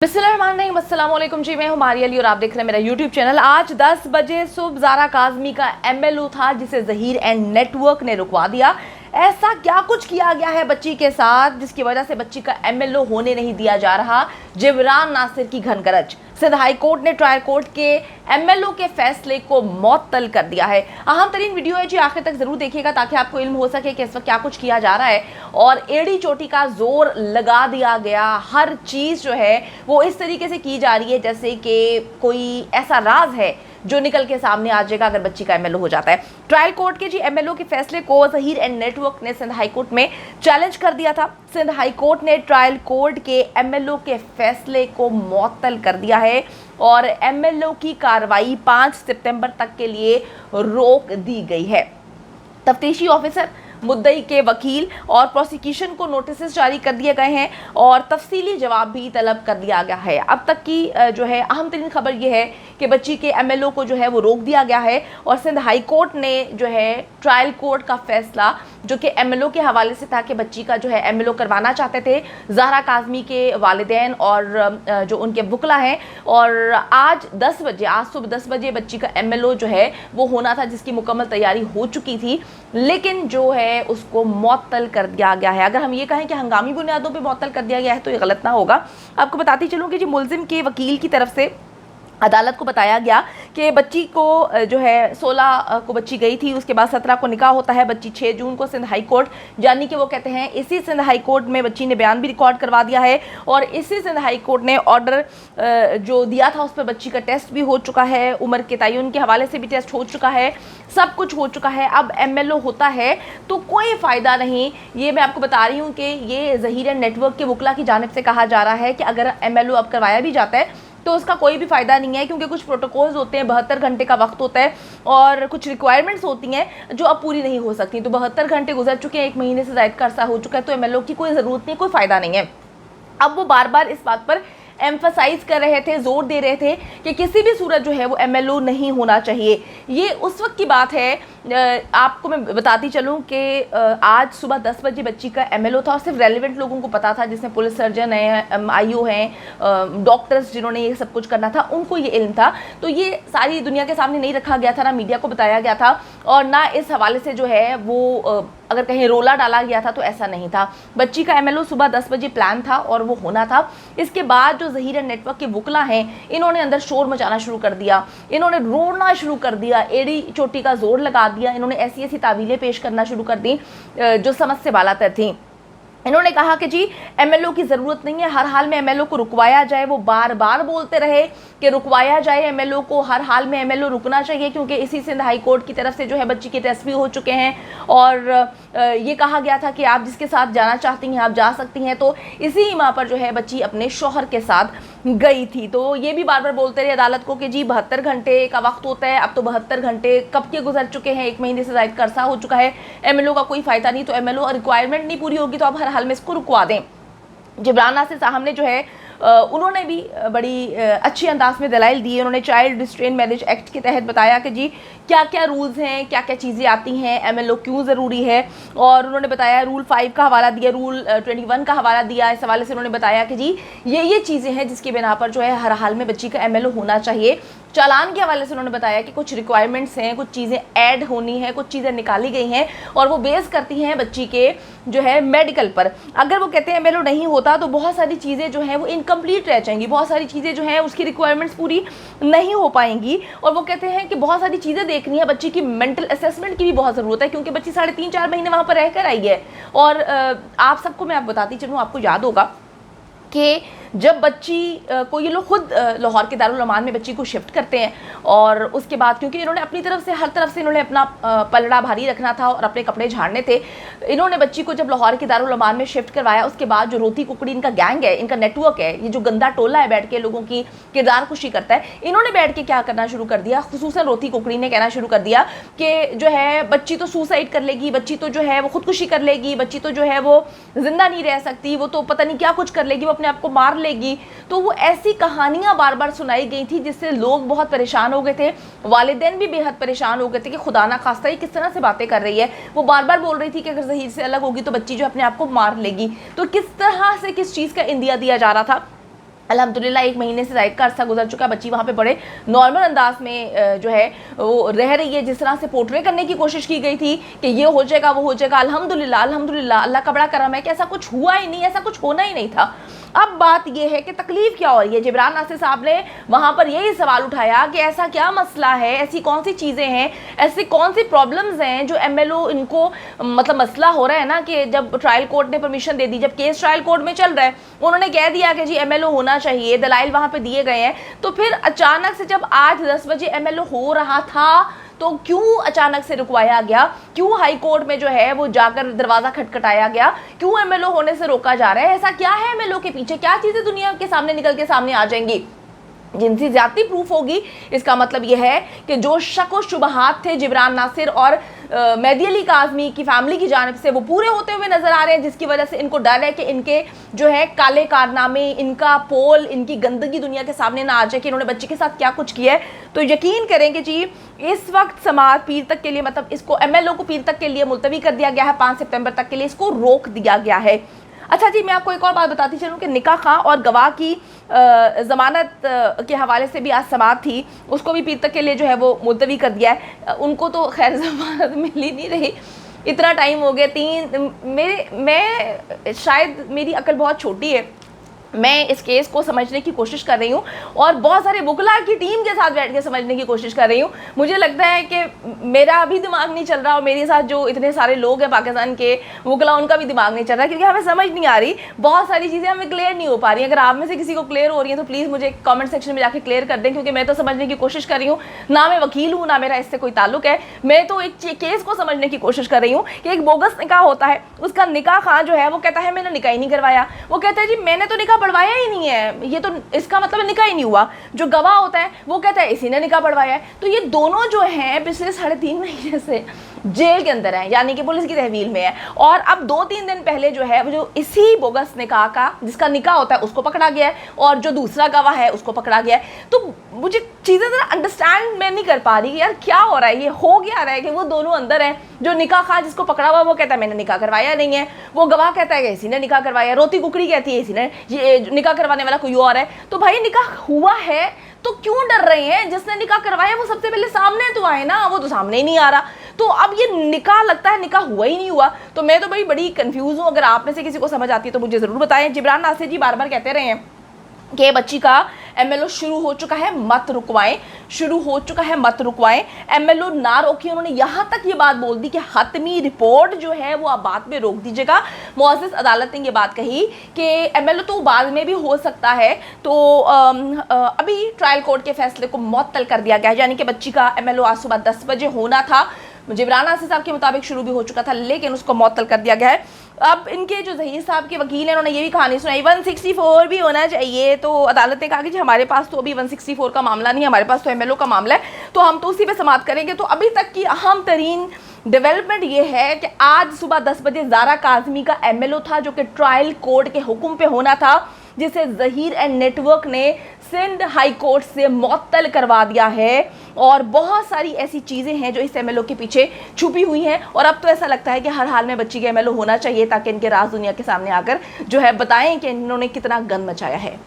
बिस्मिल्लाहिर्रहमानिर्रहीम, अस्सलाम वालेकुम जी। मैं हूं मारिया अली और आप देख रहे हैं मेरा यूट्यूब चैनल। आज 10 बजे सुबह ज़ारा काज़मी का एमएलओ था जिसे ज़हीर एंड नेटवर्क ने रुकवा दिया। ऐसा क्या कुछ किया गया है बच्ची के साथ जिसकी वजह से बच्ची का एमएलओ होने नहीं दिया जा रहा। जिब्रान नासिर की घनगरज। सिंध हाई कोर्ट ने ट्रायल कोर्ट के एमएलओ के फैसले को मअतल कर दिया है। अहम तरीन वीडियो है जी, आखिर तक जरूर देखिएगा ताकि आपको इल्म हो सके कि इस वक्त क्या कुछ किया जा रहा है। और एड़ी चोटी का जोर लगा दिया गया, हर चीज़ जो है वो इस तरीके से की जा रही है जैसे कि कोई ऐसा राज है जो निकल के सामने आ जाएगा अगर बच्ची का एमएलओ हो जाता है। ट्रायल कोर्ट के जी एमएलओ के फैसले को ज़हीर एंड नेटवर्क ने सिंध हाई कोर्ट में चैलेंज कर दिया था। सिंध हाई कोर्ट ने ट्रायल कोर्ट के एमएलओ के फैसले को मअतल कर दिया है और एमएलओ की कार्रवाई 5 सितंबर तक के लिए रोक दी गई है। तफ्तीशी ऑफिसर, मुद्दई के वकील और प्रोसिक्यूशन को नोटिस जारी कर दिए गए हैं और तफसीली जवाब भी तलब कर दिया गया है। अब तक की जो है अहम तरीन खबर यह है कि बच्ची के एमएलओ को जो है वो रोक दिया गया है और सिंध हाई कोर्ट ने जो है ट्रायल कोर्ट का फैसला जो कि एमएलओ के हवाले से था कि बच्ची का जो है एमएलओ करवाना चाहते थे ज़हरा काज़मी के वालिदैन और जो उनके वकला हैं, और आज सुबह 10 बजे बच्ची का एमएलओ जो है वो होना था जिसकी मुकम्मल तैयारी हो चुकी थी, लेकिन जो है उसको मअतल कर दिया गया है। अगर हम ये कहें कि हंगामी बुनियादों पे मअतल कर दिया गया है तो ये गलत ना होगा। आपको बताती चलूँ कि जी मुलजिम के वकील की तरफ से अदालत को बताया गया कि बच्ची को जो है 16 को बच्ची गई थी, उसके बाद 17 को निकाह होता है। बच्ची 6 जून को सिंध हाई कोर्ट, यानी कि वो कहते हैं इसी सिंध हाई कोर्ट में बच्ची ने बयान भी रिकॉर्ड करवा दिया है और इसी सिंध हाई कोर्ट ने ऑर्डर जो दिया था उस पर बच्ची का टेस्ट भी हो चुका है, उम्र के तयन के हवाले से भी टेस्ट हो चुका है, सब कुछ हो चुका है। अब एमएलओ होता है तो कोई फ़ायदा नहीं। ये मैं आपको बता रही हूँ कि ये ज़हीर एंड नेटवर्क के वकला की जानिब से कहा जा रहा है कि अगर एमएलओ अब करवाया भी जाता है तो उसका कोई भी फ़ायदा नहीं है, क्योंकि कुछ प्रोटोकॉल्स होते हैं, 72 घंटे का वक्त होता है और कुछ रिक्वायरमेंट्स होती हैं जो अब पूरी नहीं हो सकती। तो 72 घंटे गुजर चुके हैं, 1 महीने से ज़ायद का अरसा हो चुका है, तो एमएलओ की कोई ज़रूरत नहीं, कोई फ़ायदा नहीं है। अब वो बार बार इस बात पर एम्फसाइज कर रहे थे, जोर दे रहे थे कि किसी भी सूरत जो है वो एमएलओ नहीं होना चाहिए। ये उस वक्त की बात है, आपको मैं बताती चलूँ कि आज सुबह 10 बजे बच्ची का एमएलओ था और सिर्फ रेलिवेंट लोगों को पता था, जिसमें पुलिस सर्जन हैं, आईओ हैं, डॉक्टर्स जिन्होंने ये सब कुछ करना था, उनको ये इल्म था। तो ये सारी दुनिया के सामने नहीं रखा गया था, ना मीडिया को बताया गया था और ना इस हवाले से जो है वो अगर कहीं रोला डाला गया था तो ऐसा नहीं था। बच्ची का एमएलओ सुबह 10 बजे प्लान था और वो होना था। इसके बाद जो ज़हीर एंड नेटवर्क के वकला हैं इन्होंने अंदर शोर मचाना शुरू कर दिया, इन्होंने रोना शुरू कर दिया, एड़ी चोटी का जोर लगा दिया, इन्होंने ऐसी ऐसी तावीलें पेश करना शुरू कर दी जो समझ से बालातर थी। इन्होंने कहा कि जी एमएलओ की ज़रूरत नहीं है, हर हाल में एमएलओ को रुकवाया जाए। वो बार बार बोलते रहे कि रुकवाया जाए एमएलओ को, हर हाल में एमएलओ रुकना चाहिए, क्योंकि इसी सिंध हाई कोर्ट की तरफ से जो है बच्ची के टेस्ट भी हो चुके हैं और ये कहा गया था कि आप जिसके साथ जाना चाहती हैं आप जा सकती हैं। तो इसी माह पर जो है बच्ची अपने शौहर के साथ गई थी। तो ये भी बार बार बोलते रहे अदालत को कि जी 72 घंटे का वक्त होता है, अब तो 72 घंटे कब के गुजर चुके हैं, 1 महीने से ज़ायद का अरसा हो चुका है, एमएलओ का कोई फ़ायदा नहीं। तो एमएलओ रिक्वायरमेंट नहीं पूरी होगी तो आप हर हाल में इसको रुकवा दें। जिब्रान नासिर साहब ने जो है उन्होंने भी बड़ी अच्छी अंदाज में दलाइल दी। उन्होंने चाइल्ड रिस्ट्रेन मैरिज एक्ट के तहत बताया कि जी क्या क्या रूल्स हैं, क्या क्या चीज़ें आती हैं, एमएलओ क्यों ज़रूरी है, और उन्होंने बताया रूल 5 का हवाला दिया, रूल 21 का हवाला दिया। इस हवाले से उन्होंने बताया कि जी ये चीज़ें हैं जिसकी बिना पर जो है हर हाल में बच्ची का एमएलओ होना चाहिए। चालान के हवाले से उन्होंने बताया कि कुछ रिक्वायरमेंट्स हैं, कुछ चीज़ें ऐड होनी है, कुछ चीज़ें निकाली गई हैं और वो बेस करती हैं बच्ची के जो है मेडिकल पर। अगर वो कहते हैं एमएलओ नहीं होता तो बहुत सारी चीज़ें जो हैं वो इनकम्प्लीट रह जाएंगी, बहुत सारी चीज़ें जो हैं उसकी रिक्वायरमेंट्स पूरी नहीं हो पाएंगी। और वो कहते हैं कि बहुत सारी चीज़ें देखनी है, बच्ची की मेंटल असेसमेंट की भी बहुत ज़रूरत है, क्योंकि बच्ची 3.5-4 महीने वहाँ पर रह कर आई है। और आप सबको मैं बताती चलूँ, आपको याद होगा कि जब बच्ची को ये लोग खुद लाहौर के दारुल अमान में बच्ची को शिफ्ट करते हैं और उसके बाद क्योंकि इन्होंने अपनी तरफ से हर तरफ से इन्होंने अपना पलड़ा भारी रखना था और अपने कपड़े झाड़ने थे, इन्होंने बच्ची को जब लाहौर के दारुल अमान में शिफ्ट करवाया उसके बाद जो रोती कुकड़ी इनका गैंग है, इनका नेटवर्क है, ये जो गंदा टोला है बैठ के लोगों की किरदार कुशी करता है, इन्होंने बैठ के क्या करना शुरू कर दिया, खुसूसन रोती कुकड़ी ने कहना शुरू कर दिया कि जो है बच्ची तो सुसाइड कर लेगी, बच्ची तो जो है वो खुदकुशी कर लेगी, बच्ची तो जो है वो जिंदा नहीं रह सकती, वो तो पता नहीं क्या कुछ कर लेगी, वो अपने आप को मार लेगी। तो वो ऐसी कहानियां बार बार सुनाई गई थी जिससे लोग बहुत परेशान हो गए थे, वालिदैन भी बेहद परेशान हो गए थे कि खुदा ना खास्ता ये किस तरह से बातें कर रही है। वो बार बार बोल रही थी कि अगर ज़हीर से अलग होगी तो बच्ची जो अपने आप को मार लेगी। तो किस तरह से किस चीज़ का इंदिया दिया जा रहा था अल्हम्दुलिल्लाह 1 महीने से ज़ायद का अर्सा गुजर चुका है। बच्ची वहाँ पे बड़े नॉर्मल अंदाज में जो है वो रह रही है। जिस तरह से पोर्ट्रे करने की कोशिश की गई थी कि ये हो जाएगा वो हो जाएगा, अल्हम्दुलिल्लाह अल्हम्दुलिल्लाह अल्लाह का बड़ा करम है कि ऐसा कुछ हुआ ही नहीं, ऐसा कुछ होना ही नहीं था। अब बात यह है कि तकलीफ क्या हो रही है। जिब्रान नासिर साहब ने वहाँ पर यही सवाल उठाया कि ऐसा क्या मसला है, ऐसी कौन सी चीज़ें हैं, ऐसी कौन सी प्रॉब्लम्स हैं जो एमएलओ इनको मतलब मसला हो रहा है ना, कि जब ट्रायल कोर्ट ने परमिशन दे दी, जब केस ट्रायल कोर्ट में चल रहा है, उन्होंने कह दिया कि जी एमएलओ होना चाहिए, दलाइल वहाँ पे दिए गए हैं, तो फिर अचानक से जब आज 10 बजे एमएलओ हो रहा था तो क्यों अचानक से रुकवाया गया, क्यों हाई कोर्ट में जो है वो जाकर दरवाज़ा खटखटाया गया, क्यों एमएलओ होने से रोका जा रहा है, ऐसा क्या है एमएलओ के पीछे, क्या चीज़ें दुनिया के सामने निकल के सामने आ जाएंगी जिनसी ज्यादती प्रूफ होगी। इसका मतलब यह है कि जो शक व शुबहात थे जिब्रान नासिर और मेहदी अली काज़मी की फैमिली की जानिब से वो पूरे होते हुए नजर आ रहे हैं, जिसकी वजह से इनको डर है कि इनके जो है काले कारनामे, इनका पोल, इनकी गंदगी दुनिया के सामने ना आ जाए कि इन्होंने बच्चे के साथ क्या कुछ किया है। तो यकीन करेंगे जी इस वक्त समाअत पीर तक के लिए, मतलब इसको एमएलओ को पीर तक के लिए मुलतवी कर दिया गया है, 5 सितंबर तक के लिए इसको रोक दिया गया है। अच्छा जी, मैं आपको एक और बात बताती चलूँ कि निकाह खां और गवाह की ज़मानत के हवाले से भी आज समाअत थी, उसको भी पीर तक के लिए जो है वो मुलतवी कर दिया है। उनको तो खैर ज़मानत मिल ही नहीं रही, इतना टाइम हो गया। मैं शायद मेरी अकल बहुत छोटी है, मैं इस केस को समझने की कोशिश कर रही हूँ और बहुत सारे वकला की टीम के साथ बैठ के समझने की कोशिश कर रही हूँ। मुझे लगता है कि मेरा अभी दिमाग नहीं चल रहा और मेरे साथ जो इतने सारे लोग हैं पाकिस्तान के वकला, उनका भी दिमाग नहीं चल रहा, क्योंकि हमें समझ नहीं आ रही, बहुत सारी चीज़ें हमें क्लियर नहीं हो पा रही। अगर आप में से किसी को क्लियर हो रही है तो प्लीज़ मुझे कॉमेंट सेक्शन में जाकर क्लियर कर दें, क्योंकि मैं तो समझने की कोशिश कर रही हूँ। ना मैं वकील हूँ, ना मेरा इससे कोई ताल्लुक है, मैं तो एक केस को समझने की कोशिश कर रही हूँ कि एक बोगस निकाह होता है, उसका निकाह खां जो है वो कहता है मैंने निकाह ही नहीं करवाया, वो कहता है जी मैंने तो निकाह पढ़वाया ही नहीं है, ये तो इसका मतलब निकाह ही नहीं हुआ। जो गवाह होता है वो कहता है इसी ने निकाह पढ़वाया है। तो ये दोनों जो हैं पिछले 3.5 महीने से जेल के अंदर है, यानी कि पुलिस की तहवील में है, और अब 2-3 दिन पहले जो है वो जो इसी बोगस निकाह का जिसका निकाह होता है उसको पकड़ा गया है और जो दूसरा गवाह है उसको पकड़ा गया है। तो मुझे चीज़ें ज़रा अंडरस्टैंड मैं नहीं कर पा रही कि यार क्या हो रहा है, ये हो क्या रहा है कि वो दोनों अंदर हैं। जो निकाह खां जिसको पकड़ा हुआ वो कहता है मैंने निकाह करवाया नहीं है, वो गवाह कहता है कि इसी ने निकाह करवाया, रोती कुकड़ी कहती है इसी ने, ये निकाह करवाने वाला कोई और है। तो भाई निकाह हुआ है तो क्यों डर रहे हैं? जिसने निकाह करवाया वो सबसे पहले सामने तो आए ना, वो तो सामने ही नहीं आ रहा। तो अब ये निकाह लगता है निकाह हुआ ही नहीं हुआ। तो मैं तो भाई बड़ी कंफ्यूज हूँ, अगर आप में से किसी को समझ आती है तो मुझे ज़रूर बताएं। जिब्रान नासिर जी बार बार कहते रहे हैं कि बच्ची का एमएलओ शुरू हो चुका है, मत रुकवाएं, शुरू हो चुका है मत रुकवाएं, एमएलओ ना रोकिए। उन्होंने यहाँ तक ये बात बोल दी कि हतमी रिपोर्ट जो है वो आप बाद में रोक दीजिएगा। मुअज़्ज़ज़ अदालत ने ये बात कही कि एमएलओ तो बाद में भी हो सकता है, तो अभी ट्रायल कोर्ट के फैसले को मुअत्तल कर दिया गया है, यानी कि बच्ची का एमएलओ आज सुबह 10 बजे होना था। जिब्रान नासिर साहब के मुताबिक शुरू भी हो चुका था, लेकिन उसको मुअत्तल कर दिया गया है। अब इनके जो ज़हीर साहब के वकील हैं उन्होंने ये भी कहानी सुनाई 164 भी होना चाहिए। तो अदालत ने कहा कि जी हमारे पास तो अभी 164 का मामला नहीं है, हमारे पास तो एमएलओ का मामला है, तो हम तो उसी पे समाअत करेंगे। तो अभी तक की अहम तरीन डेवलपमेंट ये है कि आज सुबह 10 बजे ज़ारा काज़मी का एमएलओ था जो कि ट्रायल कोर्ट के हुक्म पे होना था, जिसे ज़हीर एंड नेटवर्क ने सिंध हाई कोर्ट से मुअत्तल करवा दिया है। और बहुत सारी ऐसी चीज़ें हैं जो इस एमएलओ के पीछे छुपी हुई हैं, और अब तो ऐसा लगता है कि हर हाल में बच्ची के एमएलओ होना चाहिए ताकि इनके राज दुनिया के सामने आकर जो है बताएं कि इन्होंने कितना गंद मचाया है।